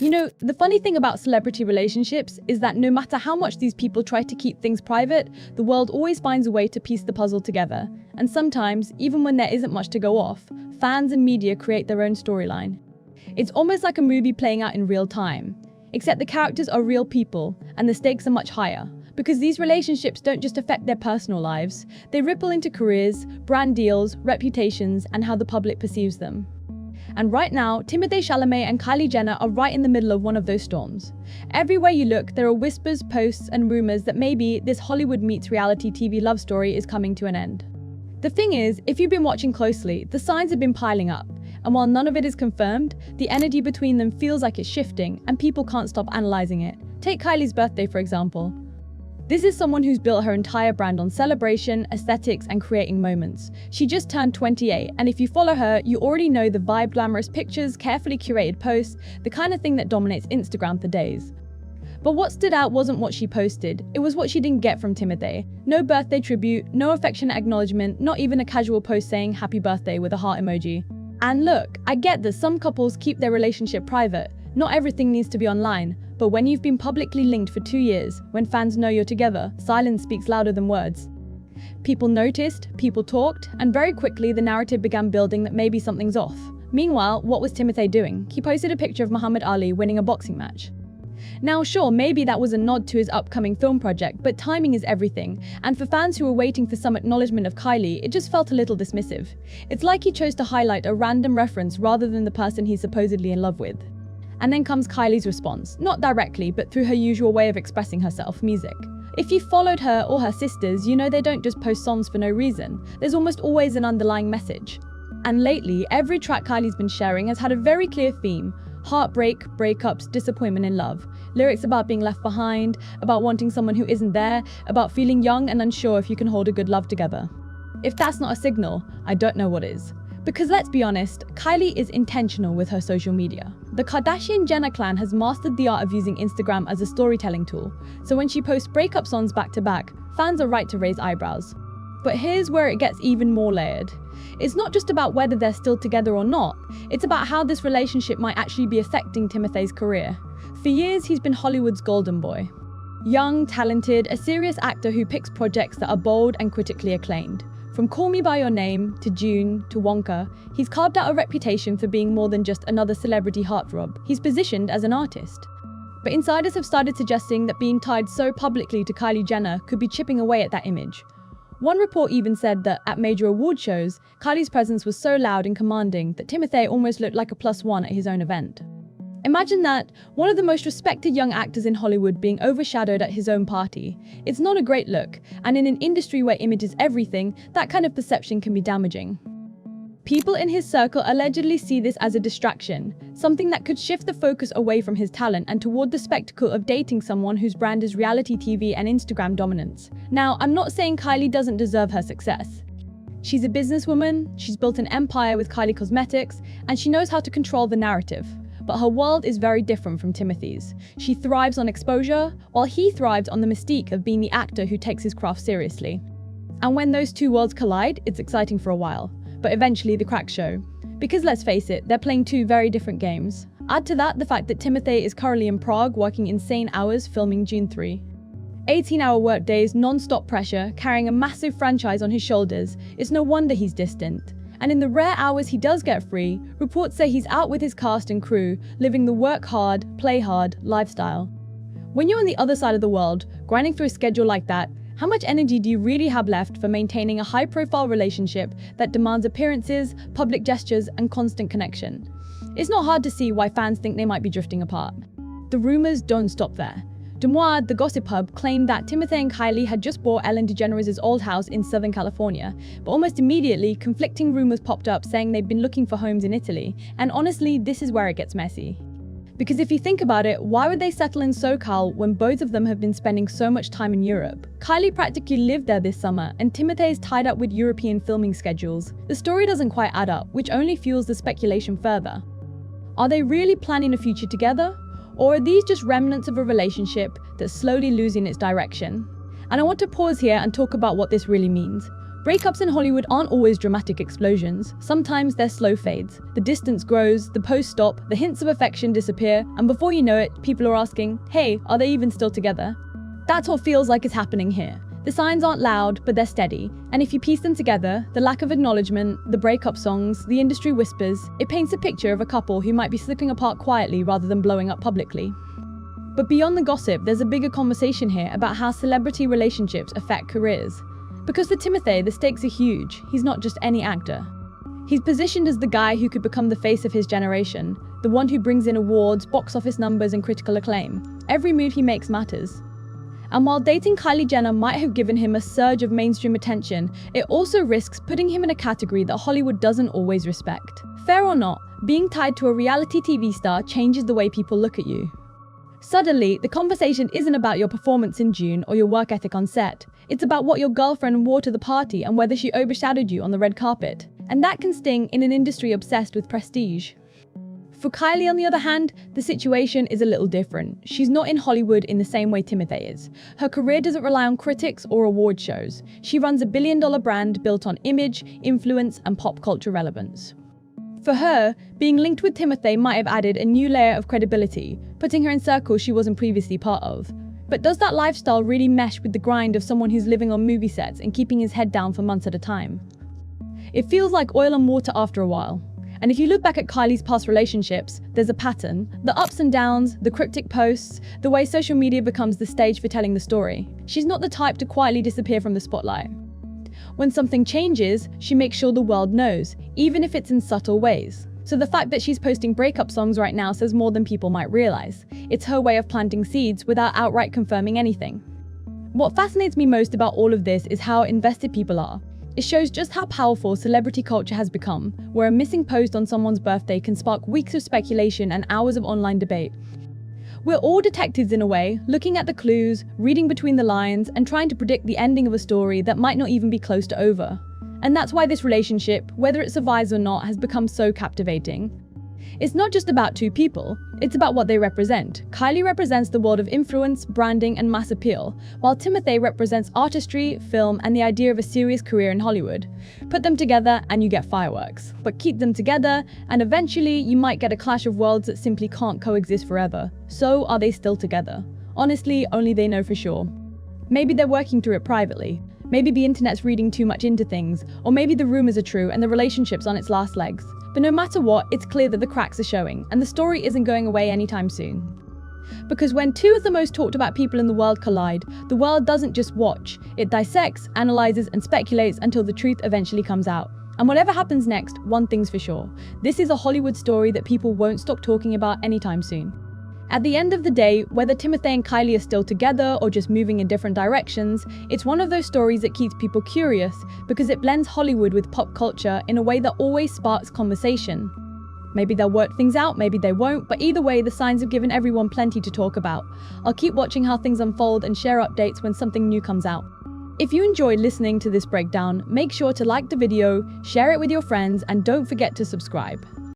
You know, the funny thing about celebrity relationships is that no matter how much these people try to keep things private, the world always finds a way to piece the puzzle together. And sometimes, even when there isn't much to go off, fans and media create their own storyline. It's almost like a movie playing out in real time, except the characters are real people and the stakes are much higher. Because these relationships don't just affect their personal lives, they ripple into careers, brand deals, reputations, and how the public perceives them. And right now, Timothée Chalamet and Kylie Jenner are right in the middle of one of those storms. Everywhere you look, there are whispers, posts, and rumors that maybe this Hollywood meets reality TV love story is coming to an end. The thing is, if you've been watching closely, the signs have been piling up. And while none of it is confirmed, the energy between them feels like it's shifting, and people can't stop analyzing it. Take Kylie's birthday, for example. This is someone who's built her entire brand on celebration, aesthetics, and creating moments. She just turned 28, and if you follow her, you already know the vibe, glamorous pictures, carefully curated posts, the kind of thing that dominates Instagram for days. But what stood out wasn't what she posted, it was what she didn't get from Timothée. No birthday tribute, no affectionate acknowledgement, not even a casual post saying happy birthday with a heart emoji. And look, I get that some couples keep their relationship private. Not everything needs to be online, but when you've been publicly linked for 2 years, when fans know you're together, silence speaks louder than words. People noticed, people talked, and very quickly the narrative began building that maybe something's off. Meanwhile, what was Timothée doing? He posted a picture of Muhammad Ali winning a boxing match. Now sure, maybe that was a nod to his upcoming film project, but timing is everything, and for fans who were waiting for some acknowledgement of Kylie, it just felt a little dismissive. It's like he chose to highlight a random reference rather than the person he's supposedly in love with. And then comes Kylie's response, not directly, but through her usual way of expressing herself, music. If you followed her or her sisters, you know they don't just post songs for no reason. There's almost always an underlying message. And lately, every track Kylie's been sharing has had a very clear theme: heartbreak, breakups, disappointment in love. Lyrics about being left behind, about wanting someone who isn't there, about feeling young and unsure if you can hold a good love together. If that's not a signal, I don't know what is. Because let's be honest, Kylie is intentional with her social media. The Kardashian-Jenner clan has mastered the art of using Instagram as a storytelling tool, so when she posts breakup songs back to back, fans are right to raise eyebrows. But here's where it gets even more layered. It's not just about whether they're still together or not, it's about how this relationship might actually be affecting Timothée's career. For years, he's been Hollywood's golden boy. Young, talented, a serious actor who picks projects that are bold and critically acclaimed. From Call Me By Your Name, to June, to Wonka, he's carved out a reputation for being more than just another celebrity heartthrob. He's positioned as an artist. But insiders have started suggesting that being tied so publicly to Kylie Jenner could be chipping away at that image. One report even said that at major award shows, Kylie's presence was so loud and commanding that Timothée almost looked like a +1 at his own event. Imagine that, one of the most respected young actors in Hollywood being overshadowed at his own party. It's not a great look, and in an industry where image is everything, that kind of perception can be damaging. People in his circle allegedly see this as a distraction, something that could shift the focus away from his talent and toward the spectacle of dating someone whose brand is reality TV and Instagram dominance. Now, I'm not saying Kylie doesn't deserve her success. She's a businesswoman, she's built an empire with Kylie Cosmetics, and she knows how to control the narrative. But her world is very different from Timothée's. She thrives on exposure, while he thrives on the mystique of being the actor who takes his craft seriously. And when those two worlds collide, it's exciting for a while. But eventually the cracks show. Because let's face it, they're playing two very different games. Add to that the fact that Timothée is currently in Prague working insane hours filming June 3. 18-hour workdays, non-stop pressure, carrying a massive franchise on his shoulders. It's no wonder he's distant. And in the rare hours he does get free, reports say he's out with his cast and crew, living the work hard, play hard lifestyle. When you're on the other side of the world, grinding through a schedule like that, how much energy do you really have left for maintaining a high-profile relationship that demands appearances, public gestures, and constant connection? It's not hard to see why fans think they might be drifting apart. The rumors don't stop there. Demois, the gossip hub, claimed that Timothée and Kylie had just bought Ellen DeGeneres' old house in Southern California, but almost immediately, conflicting rumors popped up saying they'd been looking for homes in Italy, and honestly, this is where it gets messy. Because if you think about it, why would they settle in SoCal when both of them have been spending so much time in Europe? Kylie practically lived there this summer, and Timothée is tied up with European filming schedules. The story doesn't quite add up, which only fuels the speculation further. Are they really planning a future together? Or are these just remnants of a relationship that's slowly losing its direction? And I want to pause here and talk about what this really means. Breakups in Hollywood aren't always dramatic explosions. Sometimes they're slow fades. The distance grows, the posts stop, the hints of affection disappear, and before you know it, people are asking, hey, are they even still together? That's what feels like is happening here. The signs aren't loud, but they're steady. And if you piece them together, the lack of acknowledgement, the breakup songs, the industry whispers, it paints a picture of a couple who might be slipping apart quietly rather than blowing up publicly. But beyond the gossip, there's a bigger conversation here about how celebrity relationships affect careers. Because for Timothée, the stakes are huge. He's not just any actor. He's positioned as the guy who could become the face of his generation, the one who brings in awards, box office numbers, and critical acclaim. Every move he makes matters. And while dating Kylie Jenner might have given him a surge of mainstream attention, it also risks putting him in a category that Hollywood doesn't always respect. Fair or not, being tied to a reality TV star changes the way people look at you. Suddenly, the conversation isn't about your performance in June or your work ethic on set. It's about what your girlfriend wore to the party and whether she overshadowed you on the red carpet. And that can sting in an industry obsessed with prestige. For Kylie, on the other hand, the situation is a little different. She's not in Hollywood in the same way Timothée is. Her career doesn't rely on critics or award shows. She runs a billion-dollar brand built on image, influence, and pop culture relevance. For her, being linked with Timothée might have added a new layer of credibility, putting her in circles she wasn't previously part of. But does that lifestyle really mesh with the grind of someone who's living on movie sets and keeping his head down for months at a time? It feels like oil and water after a while. And if you look back at Kylie's past relationships, there's a pattern. The ups and downs, the cryptic posts, the way social media becomes the stage for telling the story. She's not the type to quietly disappear from the spotlight. When something changes, she makes sure the world knows, even if it's in subtle ways. So the fact that she's posting breakup songs right now says more than people might realize. It's her way of planting seeds without outright confirming anything. What fascinates me most about all of this is how invested people are. It shows just how powerful celebrity culture has become, where a missing post on someone's birthday can spark weeks of speculation and hours of online debate. We're all detectives in a way, looking at the clues, reading between the lines, and trying to predict the ending of a story that might not even be close to over. And that's why this relationship, whether it survives or not, has become so captivating. It's not just about two people, it's about what they represent. Kylie represents the world of influence, branding, and mass appeal, while Timothée represents artistry, film, and the idea of a serious career in Hollywood. Put them together and you get fireworks. But keep them together, and eventually you might get a clash of worlds that simply can't coexist forever. So are they still together? Honestly, only they know for sure. Maybe they're working through it privately. Maybe the internet's reading too much into things, or maybe the rumors are true and the relationship's on its last legs. But no matter what, it's clear that the cracks are showing, and the story isn't going away anytime soon. Because when two of the most talked about people in the world collide, the world doesn't just watch, it dissects, analyzes, and speculates until the truth eventually comes out. And whatever happens next, one thing's for sure. This is a Hollywood story that people won't stop talking about anytime soon. At the end of the day, whether Timothée and Kylie are still together or just moving in different directions, it's one of those stories that keeps people curious because it blends Hollywood with pop culture in a way that always sparks conversation. Maybe they'll work things out, maybe they won't, but either way, the signs have given everyone plenty to talk about. I'll keep watching how things unfold and share updates when something new comes out. If you enjoyed listening to this breakdown, make sure to like the video, share it with your friends, and don't forget to subscribe.